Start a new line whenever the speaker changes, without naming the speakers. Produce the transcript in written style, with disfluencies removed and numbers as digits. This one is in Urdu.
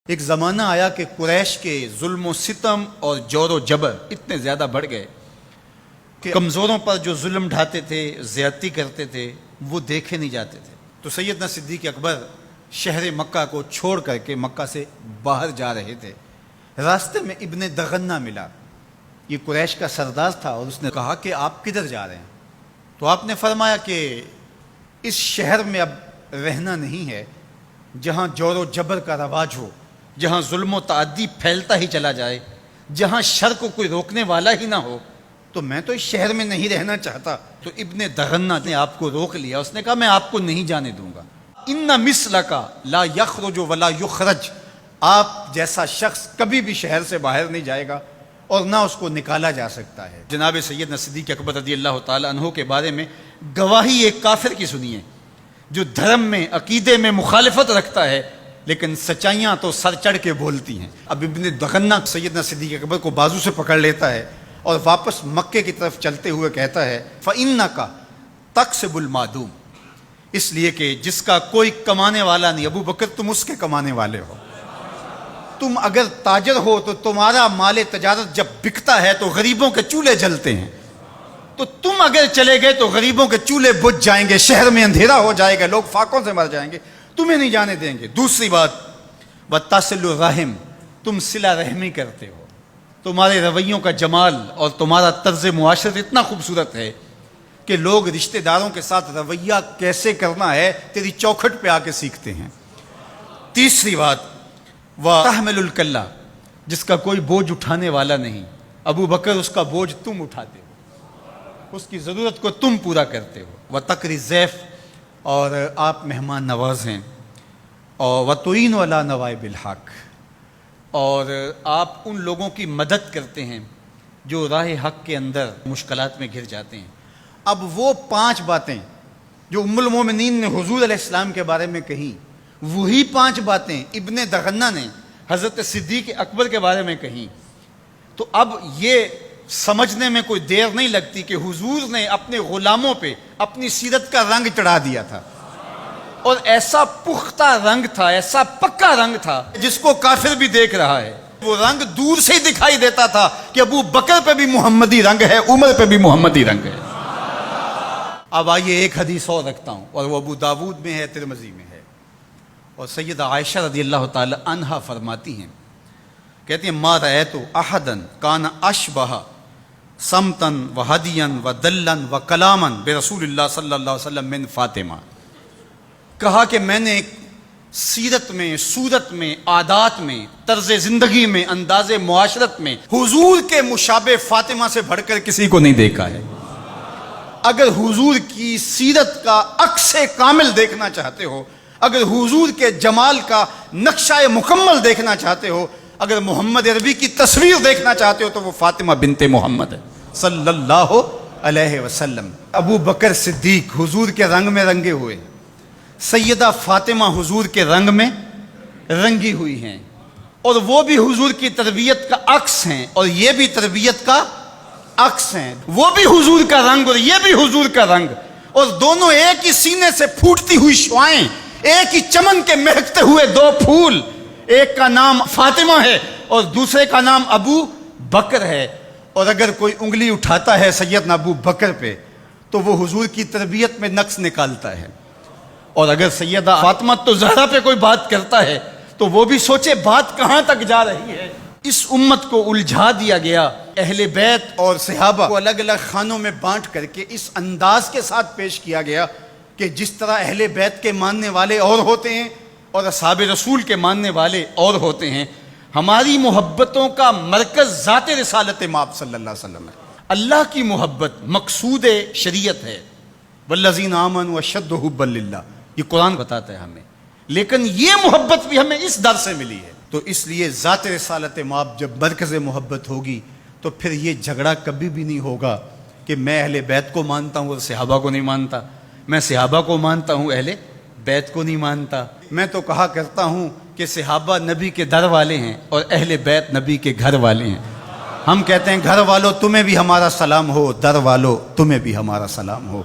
ایک زمانہ آیا کہ قریش کے ظلم و ستم اور جور و جبر اتنے زیادہ بڑھ گئے کہ کمزوروں پر جو ظلم ڈھاتے تھے، زیادتی کرتے تھے، وہ دیکھے نہیں جاتے تھے۔ تو سیدنا صدیق اکبر شہر مکہ کو چھوڑ کر کے مکہ سے باہر جا رہے تھے۔ راستے میں ابن دغنہ ملا، یہ قریش کا سردار تھا، اور اس نے کہا کہ آپ کدھر جا رہے ہیں؟ تو آپ نے فرمایا کہ اس شہر میں اب رہنا نہیں ہے جہاں جور و جبر کا رواج ہو، جہاں ظلم و تعدی پھیلتا ہی چلا جائے، جہاں شر کو کوئی روکنے والا ہی نہ ہو، تو میں تو اس شہر میں نہیں رہنا چاہتا۔ تو ابن دغنہ نے آپ کو روک لیا، اس نے کہا میں آپ کو نہیں جانے دوں گا۔ ان مثلک لا یخرج ولا یخرج، آپ جیسا شخص کبھی بھی شہر سے باہر نہیں جائے گا اور نہ اس کو نکالا جا سکتا ہے۔ جناب سیدنا صدیق اکبر رضی اللہ تعالی عنہ کے بارے میں گواہی ایک کافر کی سنیے جو دھرم میں، عقیدے میں مخالفت رکھتا ہے، لیکن سچائیاں تو سر چڑھ کے بولتی ہیں۔ اب ابن دغنہ سیدنا صدیق اکبر کو بازو سے پکڑ لیتا ہے اور واپس مکے کی طرف چلتے ہوئے کہتا ہے فَإِنَّكَ تَكْسِبُ الْمَعْدُومَ، اس لیے کہ جس کا کوئی کمانے والا نہیں، ابو بکر تم اس کے کمانے والے ہو۔ تم اگر تاجر ہو تو تمہارا مال تجارت جب بکتا ہے تو غریبوں کے چولہے جلتے ہیں، تو تم اگر چلے گئے تو غریبوں کے چولہے بجھ جائیں گے، شہر میں اندھیرا ہو جائے گا، لوگ فاقوں سے مر جائیں گے، تمہیں نہیں جانے دیں گے۔ دوسری بات وَتَصِلُ الرَّحِمَ، تم صلہ رحمی کرتے ہو، تمہارے رویوں کا جمال اور تمہارا طرز معاشرت اتنا خوبصورت ہے کہ لوگ رشتہ داروں کے ساتھ رویہ کیسے کرنا ہے تیری چوکھٹ پہ آ کے سیکھتے ہیں۔ تیسری بات وَتَحْمِلُ الْكَلَّ، جس کا کوئی بوجھ اٹھانے والا نہیں، ابو بکر اس کا بوجھ تم اٹھاتے ہو، اس کی ضرورت کو تم پورا کرتے ہو۔ وَتَقْرِي الضَّيْفَ، اور آپ مہمان نواز ہیں، اور وَتُعِينُ عَلَى نَوَائِبِ الْحَقِّ، اور آپ ان لوگوں کی مدد کرتے ہیں جو راہ حق کے اندر مشکلات میں گر جاتے ہیں۔ اب وہ 5 باتیں جو ام المومنین نے حضور علیہ السلام کے بارے میں کہیں، وہی 5 باتیں ابن دغنہ نے حضرت صدیق اکبر کے بارے میں کہیں۔ تو اب یہ سمجھنے میں کوئی دیر نہیں لگتی کہ حضور نے اپنے غلاموں پہ اپنی سیرت کا رنگ چڑھا دیا تھا، اور ایسا پختہ رنگ تھا، ایسا پکا رنگ تھا جس کو کافر بھی دیکھ رہا ہے۔ وہ رنگ دور سے ہی دکھائی دیتا تھا کہ ابو بکر پہ بھی محمدی رنگ ہے، عمر پہ بھی محمدی رنگ ہے۔ اب آئیے ایک حدیث اور رکھتا ہوں، اور وہ ابو داود میں ہے، ترمذی میں ہے، اور سیدہ عائشہ رضی اللہ تعالی عنہا فرماتی ہیں، کہتی ہیں ما رأیت احدا کان اشبہ سمتن و ہدین و دلن و کلامن برسول اللہ صلی اللہ علیہ وسلم من فاطمہ، کہا کہ میں نے سیرت میں، صورت میں، عادات میں، طرز زندگی میں، انداز معاشرت میں حضور کے مشابہ فاطمہ سے بڑھ کر کسی کو نہیں دیکھا ہے۔ اگر حضور کی سیرت کا عکس کامل دیکھنا چاہتے ہو، اگر حضور کے جمال کا نقشہ مکمل دیکھنا چاہتے ہو، اگر محمد عربی کی تصویر دیکھنا چاہتے ہو تو وہ فاطمہ بنت محمد ہے صلی اللہ علیہ وسلم۔ ابو بکر صدیق حضور کے رنگ میں رنگے ہوئے، سیدہ فاطمہ حضور کے رنگ میں رنگی ہوئی ہیں، اور وہ بھی حضور کی تربیت کا عکس ہیں، اور یہ بھی تربیت کا عکس ہیں۔ وہ بھی حضور کا رنگ اور یہ بھی حضور کا رنگ، اور دونوں ایک ہی سینے سے پھوٹتی ہوئی شعائیں، ایک ہی چمن کے مہکتے ہوئے 2 پھول، ایک کا نام فاطمہ ہے اور دوسرے کا نام ابو بکر ہے۔ اور اگر کوئی انگلی اٹھاتا ہے سیدنا ابو بکر پہ تو وہ حضور کی تربیت میں نقص نکالتا ہے، اور اگر سیدہ فاطمہ تو زہرا پہ کوئی بات کرتا ہے تو وہ بھی سوچے بات کہاں تک جا رہی ہے۔ اس امت کو الجھا دیا گیا، اہل بیت اور صحابہ کو الگ الگ خانوں میں بانٹ کر کے اس انداز کے ساتھ پیش کیا گیا کہ جس طرح اہل بیت کے ماننے والے اور ہوتے ہیں اور اصحاب رسول کے ماننے والے اور ہوتے ہیں۔ ہماری محبتوں کا مرکز ذات رسالت مآب صلی اللہ علیہ وسلم ہے۔ اللہ کی محبت مقصود شریعت ہے، والذین آمنوا اشد حبا للہ، یہ قرآن بتاتا ہے ہمیں، لیکن یہ محبت بھی ہمیں اس در سے ملی ہے۔ تو اس لیے ذات رسالت مآب جب مرکز محبت ہوگی تو پھر یہ جھگڑا کبھی بھی نہیں ہوگا کہ میں اہل بیت کو مانتا ہوں اور صحابہ کو نہیں مانتا، میں صحابہ کو مانتا ہوں اہل بیت کو نہیں مانتا۔ میں تو کہا کرتا ہوں کہ صحابہ نبی کے در والے ہیں اور اہل بیت نبی کے گھر والے ہیں۔ ہم کہتے ہیں گھر والوں تمہیں بھی ہمارا سلام ہو، در والوں تمہیں بھی ہمارا سلام ہو۔